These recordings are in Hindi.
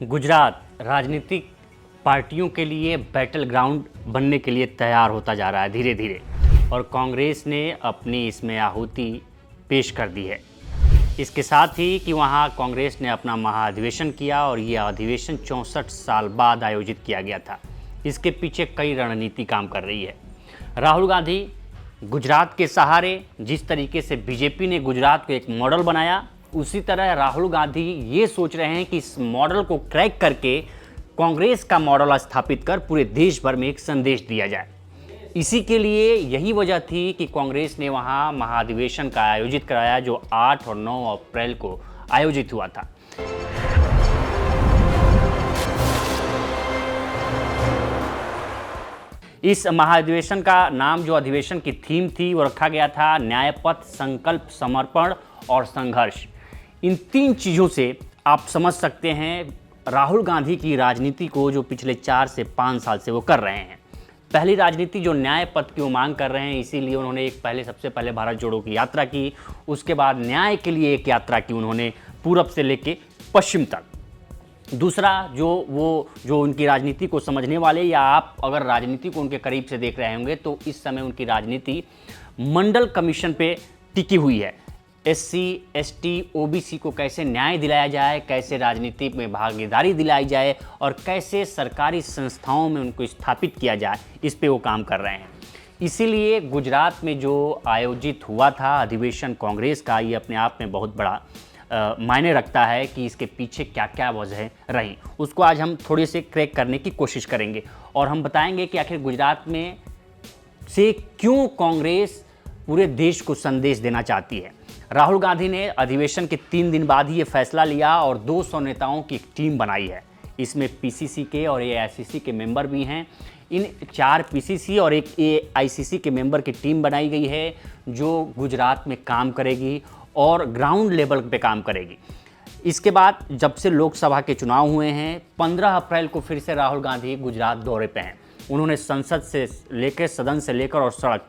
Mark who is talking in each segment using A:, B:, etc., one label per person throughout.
A: गुजरात राजनीतिक पार्टियों के लिए बैटल ग्राउंड बनने के लिए तैयार होता जा रहा है धीरे धीरे, और कांग्रेस ने अपनी इसमें आहुति पेश कर दी है। इसके साथ ही कि वहां कांग्रेस ने अपना महाअधिवेशन किया और ये अधिवेशन 64 साल बाद आयोजित किया गया था। इसके पीछे कई रणनीति काम कर रही है। राहुल गांधी गुजरात के सहारे, जिस तरीके से बीजेपी ने गुजरात को एक मॉडल बनाया, उसी तरह राहुल गांधी ये सोच रहे हैं कि इस मॉडल को क्रैक करके कांग्रेस का मॉडल स्थापित कर पूरे देश भर में एक संदेश दिया जाए। इसी के लिए यही वजह थी कि कांग्रेस ने वहां महाअधिवेशन का आयोजित कराया, जो 8 और 9 अप्रैल को आयोजित हुआ था। इस महाअधिवेशन का नाम, जो अधिवेशन की थीम थी, वो रखा गया था न्यायपथ, संकल्प, समर्पण और संघर्ष। इन 3 चीज़ों से आप समझ सकते हैं राहुल गांधी की राजनीति को, जो पिछले 4 से 5 साल से वो कर रहे हैं। पहली राजनीति जो न्याय पथ की वो मांग कर रहे हैं, इसीलिए उन्होंने सबसे पहले भारत जोड़ो की यात्रा की। उसके बाद न्याय के लिए एक यात्रा की उन्होंने, पूरब से लेके पश्चिम तक। दूसरा, जो उनकी राजनीति को समझने वाले, या आप अगर राजनीति को उनके करीब से देख रहे होंगे, तो इस समय उनकी राजनीति मंडल कमीशन पे टिकी हुई है। SC, ST, OBC को कैसे न्याय दिलाया जाए, कैसे राजनीति में भागीदारी दिलाई जाए और कैसे सरकारी संस्थाओं में उनको स्थापित किया जाए, इस पे वो काम कर रहे हैं। इसीलिए गुजरात में जो आयोजित हुआ था अधिवेशन कांग्रेस का, ये अपने आप में बहुत बड़ा मायने रखता है कि इसके पीछे क्या क्या वजह रही। उसको आज हम थोड़े से क्रैक करने की कोशिश करेंगे और हम बताएंगे कि आखिर गुजरात में से क्यों कांग्रेस पूरे देश को संदेश देना चाहती है। राहुल गांधी ने अधिवेशन के 3 दिन बाद ही ये फैसला लिया और 200 नेताओं की एक टीम बनाई है। इसमें PCC के और AICC के मेंबर भी हैं। इन 4 PCC और एक AICC के मेंबर की टीम बनाई गई है, जो गुजरात में काम करेगी और ग्राउंड लेवल पे काम करेगी। इसके बाद जब से लोकसभा के चुनाव हुए हैं, 15 अप्रैल को फिर से राहुल गांधी गुजरात दौरे पे हैं। उन्होंने संसद से लेकर, सदन से लेकर और सड़क,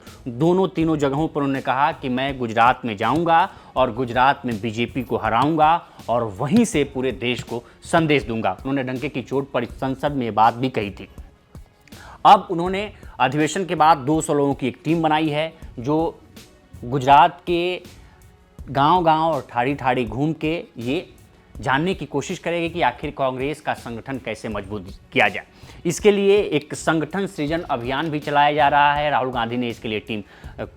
A: तीनों जगहों पर उन्होंने कहा कि मैं गुजरात में जाऊंगा और गुजरात में बीजेपी को हराऊंगा और वहीं से पूरे देश को संदेश दूंगा। उन्होंने डंके की चोट पर संसद में ये बात भी कही थी। अब उन्होंने अधिवेशन के बाद 200 लोगों की एक टीम बनाई है, जो गुजरात के गांव-गांव और ठाड़ी-ठाड़ी घूम के ये जानने की कोशिश करेगी कि आखिर कांग्रेस का संगठन कैसे मजबूत किया जाए। इसके लिए एक संगठन सृजन अभियान भी चलाया जा रहा है। राहुल गांधी ने इसके लिए टीम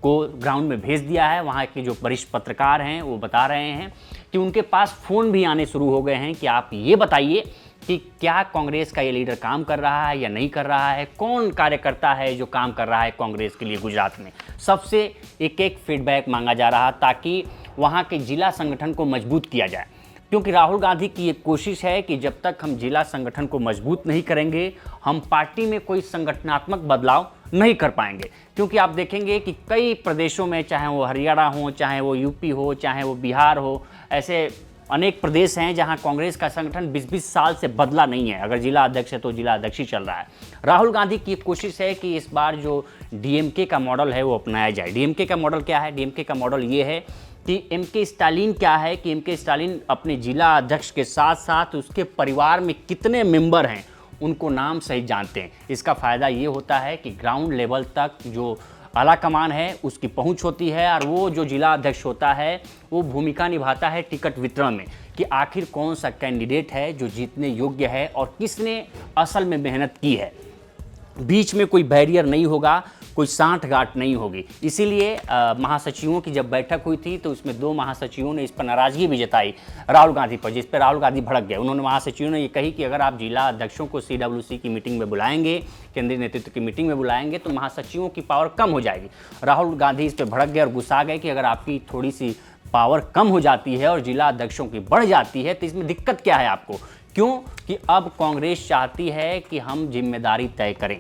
A: को ग्राउंड में भेज दिया है। वहाँ के जो वरिष्ठ पत्रकार हैं वो बता रहे हैं कि उनके पास फ़ोन भी आने शुरू हो गए हैं कि आप ये बताइए कि क्या कांग्रेस का ये लीडर काम कर रहा है या नहीं कर रहा है, कौन कार्यकर्ता है जो काम कर रहा है कांग्रेस के लिए गुजरात में। सबसे एक फीडबैक मांगा जा रहा, ताकि वहाँ के जिला संगठन को मजबूत किया जाए। क्योंकि राहुल गांधी की ये कोशिश है कि जब तक हम जिला संगठन को मजबूत नहीं करेंगे, हम पार्टी में कोई संगठनात्मक बदलाव नहीं कर पाएंगे। क्योंकि आप देखेंगे कि कई प्रदेशों में, चाहे वो हरियाणा हो, चाहे वो यूपी हो, चाहे वो बिहार हो, ऐसे अनेक प्रदेश हैं जहां कांग्रेस का संगठन 20-20 साल से बदला नहीं है। अगर जिला अध्यक्ष है तो जिला अध्यक्ष ही चल रहा है। राहुल गांधी की कोशिश है कि इस बार जो DMK का मॉडल है वो अपनाया जाए। DMK का मॉडल क्या है? DMK का मॉडल ये है कि MK स्टालिन क्या है, कि MK स्टालिन अपने जिला अध्यक्ष के साथ साथ उसके परिवार में कितने मेंबर हैं उनको नाम सहित जानते हैं। इसका फ़ायदा ये होता है कि ग्राउंड लेवल तक जो आला कमान है उसकी पहुंच होती है, और वो जो जिला अध्यक्ष होता है वो भूमिका निभाता है टिकट वितरण में, कि आखिर कौन सा कैंडिडेट है जो जीतने योग्य है और किसने असल में मेहनत की है। बीच में कोई बैरियर नहीं होगा, कोई सांठ-गांठ नहीं होगी। इसीलिए महासचिवों की जब बैठक हुई थी तो उसमें 2 महासचिवों ने इस पर नाराज़गी भी जताई राहुल गांधी पर, जिस पर राहुल गांधी भड़क गए। उन्होंने, महासचिवों ने ये कही कि अगर आप जिला अध्यक्षों को CWC की मीटिंग में बुलाएंगे, केंद्रीय नेतृत्व की मीटिंग में बुलाएंगे, तो महासचिवों की पावर कम हो जाएगी। राहुल गांधी इस पर भड़क गए और गुस्सा गए कि अगर आपकी थोड़ी सी पावर कम हो जाती है और जिला अध्यक्षों की बढ़ जाती है तो इसमें दिक्कत क्या है आपको? क्यों कि अब कांग्रेस चाहती है कि हम जिम्मेदारी तय करें।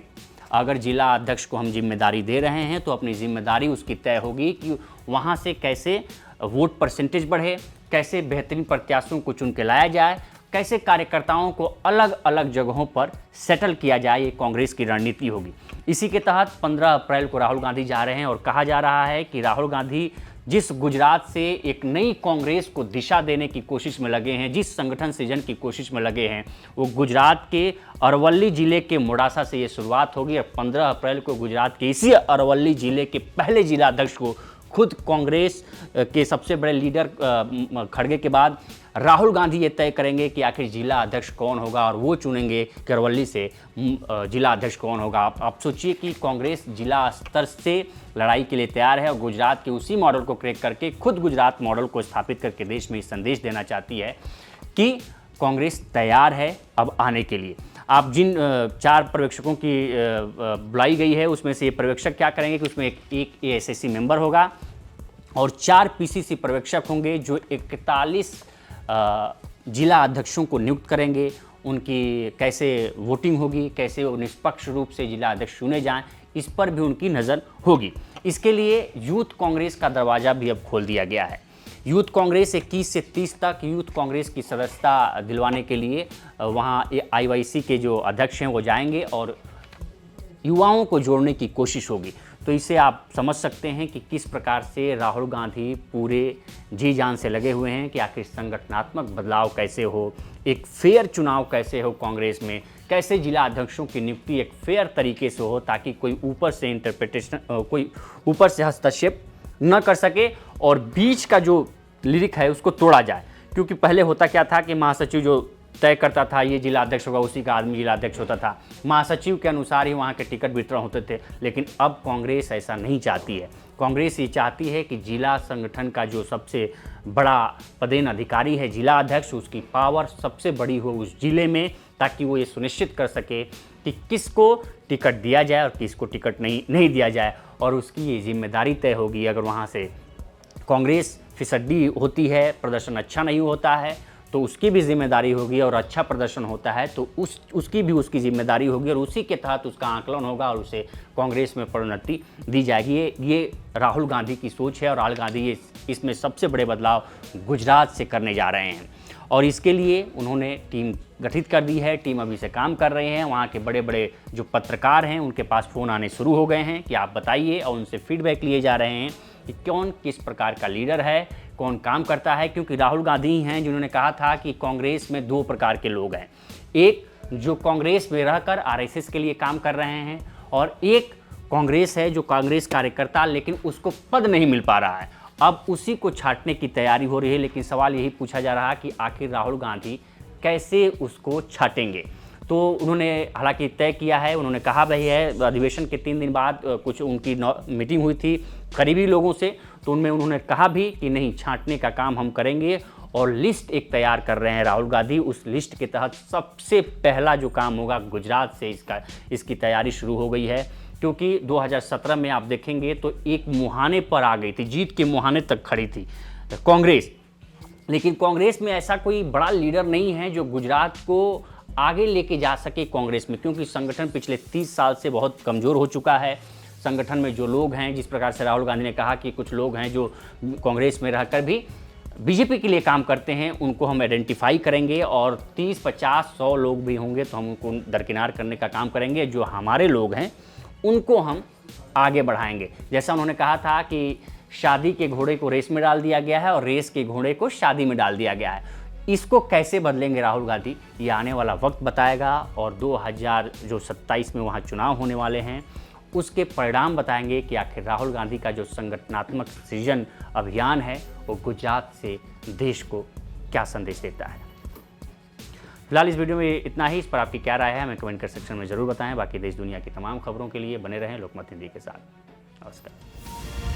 A: अगर जिला अध्यक्ष को हम जिम्मेदारी दे रहे हैं तो अपनी जिम्मेदारी उसकी तय होगी कि वहाँ से कैसे वोट परसेंटेज बढ़े, कैसे बेहतरीन प्रत्याशियों को चुन के लाया जाए, कैसे कार्यकर्ताओं को अलग अलग जगहों पर सेटल किया जाए। ये कांग्रेस की रणनीति होगी। इसी के तहत 15 अप्रैल को राहुल गांधी जा रहे हैं और कहा जा रहा है कि राहुल गांधी जिस गुजरात से एक नई कांग्रेस को दिशा देने की कोशिश में लगे हैं, जिस संगठन सृजन की कोशिश में लगे हैं, वो गुजरात के अरवल्ली जिले के मोडासा से ये शुरुआत होगी और 15 अप्रैल को गुजरात के इसी अरवल्ली जिले के पहले जिला अध्यक्ष को खुद कांग्रेस के सबसे बड़े लीडर खड़गे के बाद राहुल गांधी ये तय करेंगे कि आखिर जिला अध्यक्ष कौन होगा और वो चुनेंगे कि अरवल्ली से जिला अध्यक्ष कौन होगा। आप सोचिए कि कांग्रेस जिला स्तर से लड़ाई के लिए तैयार है और गुजरात के उसी मॉडल को क्रैक करके खुद गुजरात मॉडल को स्थापित करके देश में संदेश देना चाहती है कि कांग्रेस तैयार है अब आने के लिए। आप जिन 4 पर्यवेक्षकों की बुलाई गई है उसमें से ये पर्यवेक्षक क्या करेंगे कि उसमें एक एएसएससी मेंबर होगा और 4 पीसीसी पर्यवेक्षक होंगे जो 41 जिला अध्यक्षों को नियुक्त करेंगे। उनकी कैसे वोटिंग होगी, कैसे वो निष्पक्ष रूप से जिला अध्यक्ष चुने जाएं, इस पर भी उनकी नज़र होगी। इसके लिए यूथ कांग्रेस का दरवाज़ा भी अब खोल दिया गया है। यूथ कांग्रेस 21 से 30 तक यूथ कांग्रेस की सदस्यता दिलवाने के लिए वहाँ आईवाईसी के जो अध्यक्ष हैं वो जाएंगे और युवाओं को जोड़ने की कोशिश होगी। तो इसे आप समझ सकते हैं कि किस प्रकार से राहुल गांधी पूरे जी जान से लगे हुए हैं कि आखिर संगठनात्मक बदलाव कैसे हो, एक फेयर चुनाव कैसे हो कांग्रेस में, कैसे जिला अध्यक्षों की नियुक्ति एक फेयर तरीके से हो ताकि कोई ऊपर से इंटरप्रिटेशन कोई ऊपर से हस्तक्षेप न कर सके और बीच का जो लिरिक है उसको तोड़ा जाए। क्योंकि पहले होता क्या था कि महासचिव जो तय करता था ये जिला अध्यक्ष होगा, उसी का आदमी जिला अध्यक्ष होता था, महासचिव के अनुसार ही वहाँ के टिकट वितरण होते थे। लेकिन अब कांग्रेस ऐसा नहीं चाहती है। कांग्रेस ये चाहती है कि जिला संगठन का जो सबसे बड़ा पदेन अधिकारी है जिला अध्यक्ष, उसकी पावर सबसे बड़ी हो उस जिले में, ताकि वो ये सुनिश्चित कर सके कि किसको टिकट दिया जाए और किसको टिकट नहीं दिया जाए। और उसकी ये जिम्मेदारी तय होगी। अगर वहाँ से कांग्रेस फिसड्डी होती है, प्रदर्शन अच्छा नहीं होता है, तो उसकी भी जिम्मेदारी होगी और अच्छा प्रदर्शन होता है तो उसकी भी उसकी जिम्मेदारी होगी और उसी के तहत उसका आकलन होगा और उसे कांग्रेस में प्रोन्नति दी जाएगी। ये राहुल गांधी की सोच है और राहुल गांधी इसमें सबसे बड़े बदलाव गुजरात से करने जा रहे हैं और इसके लिए उन्होंने टीम गठित कर दी है। टीम अभी से काम कर रहे हैं। वहाँ के बड़े बड़े जो पत्रकार हैं उनके पास फ़ोन आने शुरू हो गए हैं कि आप बताइए, और उनसे फीडबैक लिए जा रहे हैं कि कौन किस प्रकार का लीडर है, कौन काम करता है। क्योंकि राहुल गांधी ही हैं जिन्होंने कहा था कि कांग्रेस में 2 प्रकार के लोग हैं, एक जो कांग्रेस में रहकर आरएसएस के लिए काम कर रहे हैं और एक कांग्रेस है जो कांग्रेस कार्यकर्ता लेकिन उसको पद नहीं मिल पा रहा है। अब उसी को छांटने की तैयारी हो रही है। लेकिन सवाल यही पूछा जा रहा है कि आखिर राहुल गांधी कैसे उसको छाटेंगे। तो उन्होंने हालांकि तय किया है, उन्होंने कहा भाई है अधिवेशन के 3 दिन बाद कुछ उनकी मीटिंग हुई थी करीबी लोगों से, तो उनमें उन्होंने कहा भी कि नहीं, छांटने का काम हम करेंगे और लिस्ट एक तैयार कर रहे हैं राहुल गांधी। उस लिस्ट के तहत सबसे पहला जो काम होगा गुजरात से इसकी तैयारी शुरू हो गई है। क्योंकि 2017 में आप देखेंगे तो एक मुहाने पर आ गई थी, जीत के मुहाने तक खड़ी थी कांग्रेस। लेकिन कांग्रेस में ऐसा कोई बड़ा लीडर नहीं है जो गुजरात को आगे लेके जा सके कांग्रेस में, क्योंकि संगठन पिछले 30 साल से बहुत कमज़ोर हो चुका है। संगठन में जो लोग हैं, जिस प्रकार से राहुल गांधी ने कहा कि कुछ लोग हैं जो कांग्रेस में रहकर भी बीजेपी के लिए काम करते हैं, उनको हम आइडेंटिफाई करेंगे और 30, 50, 100 लोग भी होंगे तो हम उनको दरकिनार करने का काम करेंगे। जो हमारे लोग हैं उनको हम आगे बढ़ाएंगे। जैसा उन्होंने कहा था कि शादी के घोड़े को रेस में डाल दिया गया है और रेस के घोड़े को शादी में डाल दिया गया है। इसको कैसे बदलेंगे राहुल गांधी, ये आने वाला वक्त बताएगा और 2027 में वहाँ चुनाव होने वाले हैं, उसके परिणाम बताएंगे कि आखिर राहुल गांधी का जो संगठनात्मक सृजन अभियान है वो गुजरात से देश को क्या संदेश देता है। फिलहाल इस वीडियो में इतना ही। इस पर आपकी क्या राय है हमें कमेंट कर सेक्शन में ज़रूर बताएं। बाकी देश दुनिया की तमाम खबरों के लिए बने रहें लोकमत हिंदी के साथ। नमस्कार।